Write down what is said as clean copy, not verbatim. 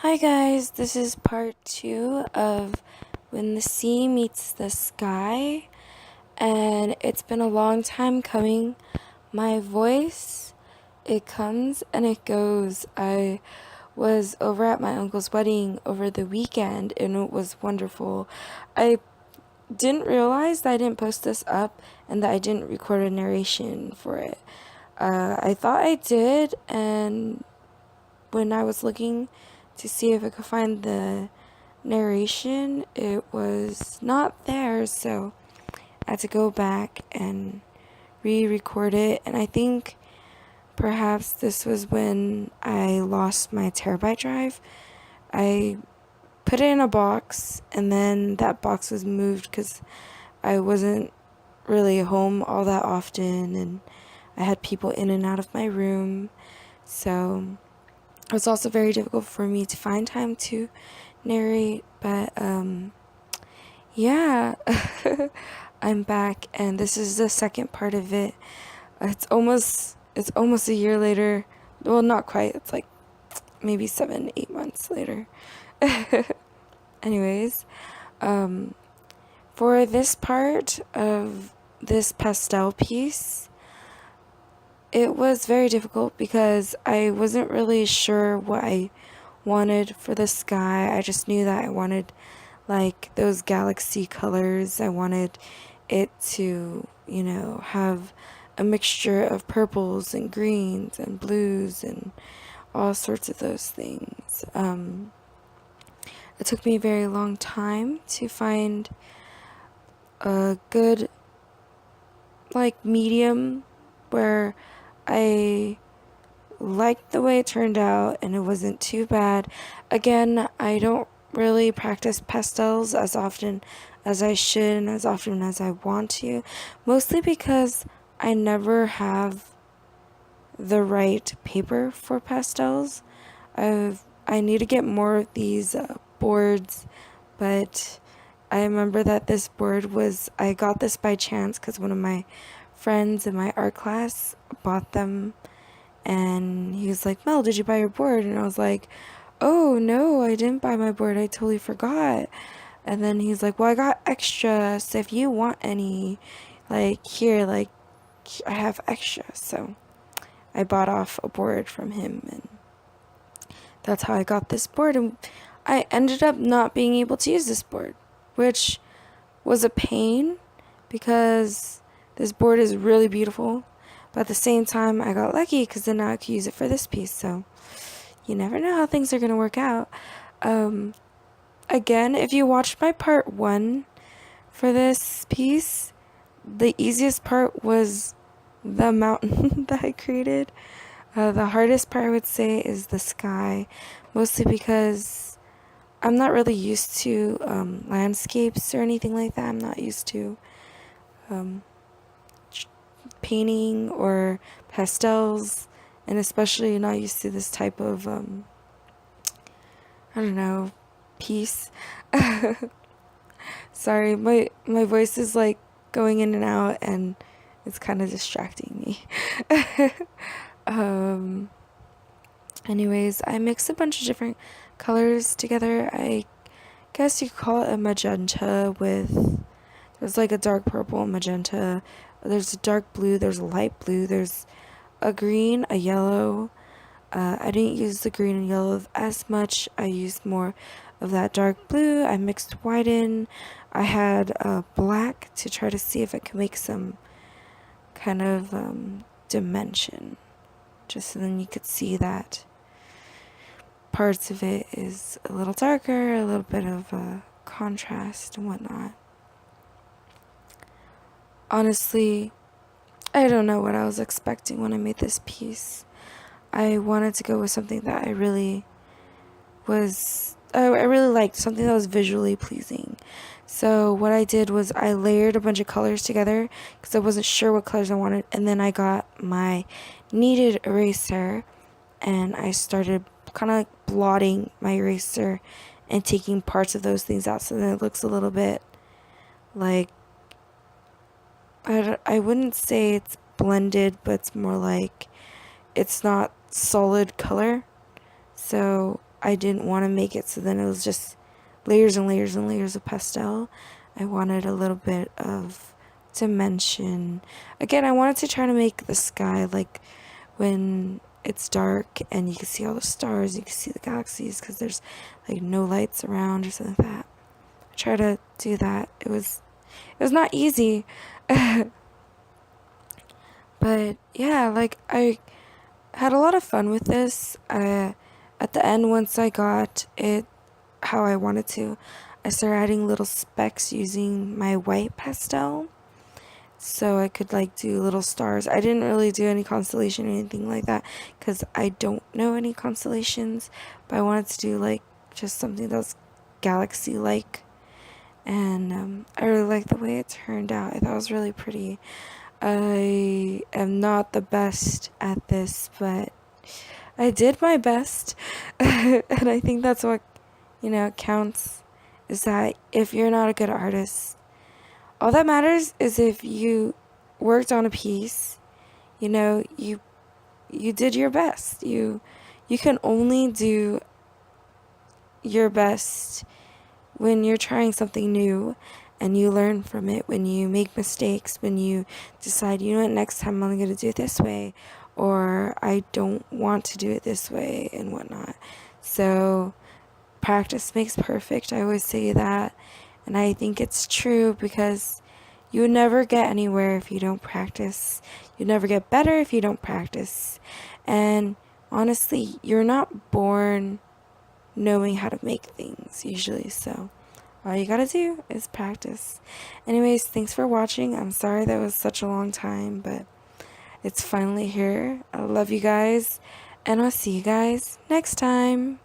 Hi guys, this is part 2 of When the Sea Meets the Sky, and it's been a long time coming. My voice, it comes and it goes. I was over at my uncle's wedding over the weekend and it was wonderful. I didn't realize that I didn't post this up and that I didn't record a narration for it. I thought I did, and when I was looking to see if I could find the narration, it was not there, so I had to go back and re-record it. And I think perhaps this was when I lost my terabyte drive. I put it in a box, and then that box was moved because I wasn't really home all that often, and I had people in and out of my room, so it was also very difficult for me to find time to narrate. But yeah, I'm back, and this is the second part of it. It's almost a year later. Well, not quite. It's like maybe 7-8 months later. Anyways, for this part of this pastel piece, it was very difficult because I wasn't really sure what I wanted for the sky. I just knew that I wanted like those galaxy colors. I wanted it to, have a mixture of purples and greens and blues and all sorts of those things. It took me a very long time to find a good medium where I liked the way it turned out and it wasn't too bad. Again, I don't really practice pastels as often as I should and as often as I want to, mostly because I never have the right paper for pastels. I need to get more of these boards, but I remember that this board I got this by chance because one of my friends in my art class bought them, and he was like, "Mel, did you buy your board?" And I was like, "Oh no, I didn't buy my board, I totally forgot." And then he's like, "Well, I got extra, so if you want any, here, I have extra." So I bought off a board from him, and that's how I got this board. And I ended up not being able to use this board, which was a pain because this board is really beautiful. But at the same time, I got lucky because then I could use it for this piece. So you never know how things are going to work out. Again, if you watched my part 1 for this piece, the easiest part was the mountain that I created. The hardest part, I would say, is the sky, mostly because I'm not really used to landscapes or anything like that. I'm not used to painting or pastels, and especially not used to this type of I don't know, piece. Sorry, my voice is like going in and out, and it's kind of distracting me. um Anyways, I mixed a bunch of different colors together. I guess you could call it a magenta with, there's like a dark purple magenta, there's a dark blue, there's a light blue, there's a green, a yellow. I didn't use the green and yellow as much. I used more of that dark blue. I mixed white in. I had black to try to see if I could make some kind of dimension, just so then you could see that parts of it is a little darker, a little bit of contrast and whatnot. Honestly, I don't know what I was expecting when I made this piece. I wanted to go with something that I really liked, something that was visually pleasing. So what I did was I layered a bunch of colors together because I wasn't sure what colors I wanted, and then I got my kneaded eraser and I started kind of blotting my eraser and taking parts of those things out, so then it looks a little bit like, I wouldn't say it's blended, but it's more like it's not solid color. So I didn't want to make it so then it was just layers and layers and layers of pastel. I wanted a little bit of dimension. Again, I wanted to try to make the sky like when it's dark and you can see all the stars, you can see the galaxies because there's like no lights around or something like that. I try to do that. It was not easy. But yeah, like I had a lot of fun with this. At the end, once I got it how I wanted to, I started adding little specks using my white pastel. So I could like do little stars. I didn't really do any constellation or anything like that because I don't know any constellations, but I wanted to do like just something that was galaxy like. And I really liked the way it turned out. I thought it was really pretty. I am not the best at this, but I did my best. And I think that's what, counts, is that if you're not a good artist, all that matters is if you worked on a piece, you did your best. You can only do your best when you're trying something new and you learn from it, when you make mistakes, when you decide, next time I'm going to do it this way, or I don't want to do it this way and whatnot. So practice makes perfect. I always say that. And I think it's true because you would never get anywhere if you don't practice. You'd never get better if you don't practice. And honestly, you're not born knowing how to make things usually, so all you gotta do is practice. Anyways, thanks for watching. I'm sorry that was such a long time, but it's finally here. I love you guys, and I'll see you guys next time.